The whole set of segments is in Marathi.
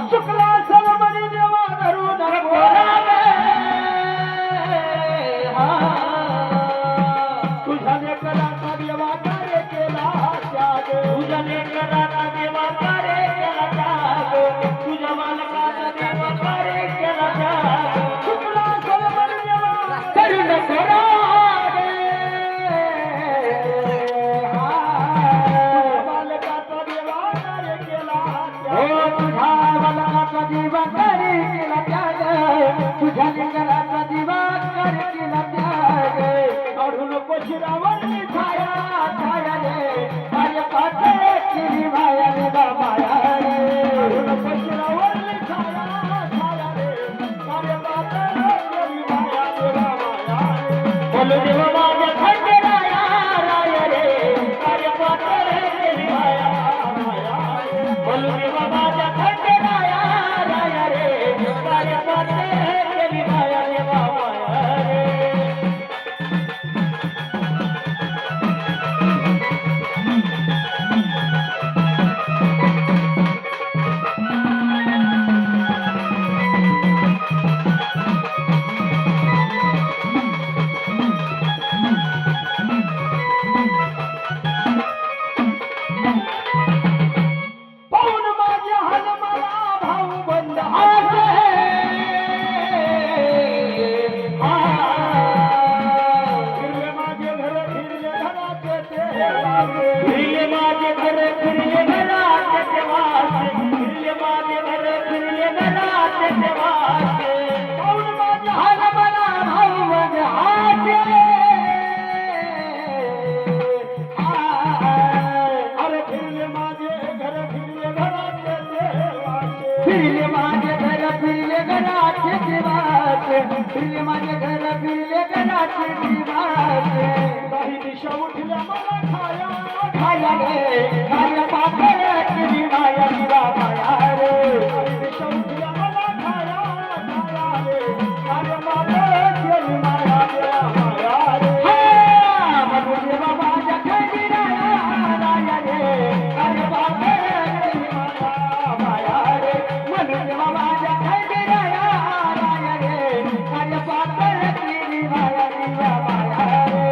शुक्ला सरमणी देवा धरून तुझ्या लेकराचा देवा कार्य केला त्याग तुझ्या लेकराचा देवा कार्य केला त्याग तुझ्या बालकाचा देवा कार्य केला त्याग शुक्ला सरमणी देवा धरून दिवा करे केला त्याग तुझ्या लेकराचा दिवा करे केला त्याग अडू नको शिरावर छाया छाया रे माझ्या पातळ केली माया रे माया रे अडू नको शिरावर छाया छाया रे माझ्या पातळ केली माया रे माया रे बोल देवा माझ्या खंडे राया राया रे माझ्या पातळ केली माया माया रे बोल देवा माझ्या खंडे फिरले माझे घर फिरले घराचे दिवाचे काही दिशा उठल्या मला खाया खाया रे खाया पातळ केली माया दिवा माया रे काही दिशा उठल्या मला खाया खाया रे खाया पातळ केली माया दिवा माया रे म्हणून देवा माझ्या खंडी राया राया रे खाया पातळ केली माया माया रे म्हणून देवा माझ्या खंडी राया राया रे खाया पातळ केली माया दिवा माया रे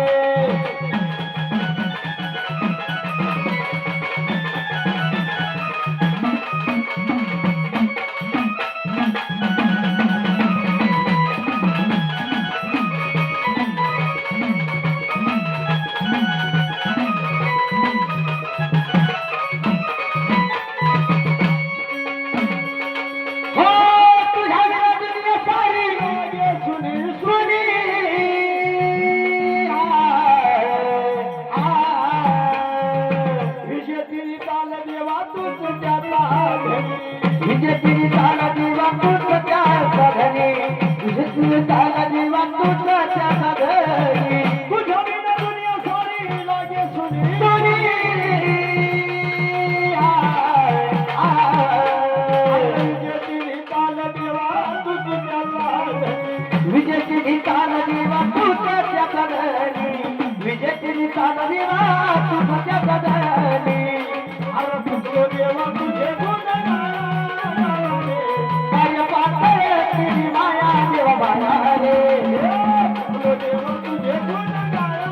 देवा तुझ्या गदनी अरे तुझे देवा तुझे गुण गाणे काय पातळ तुझी माया देवा माया रे तुझे देवा तुझे गुण गाणे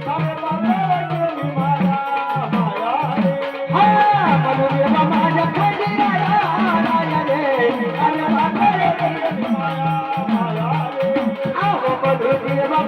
काय पातळ माया माया रे हा म्हणून देवा माझ्या खंडी राया राया रे काय पातळ तुझी माया माया रे आहो म्हणून देवा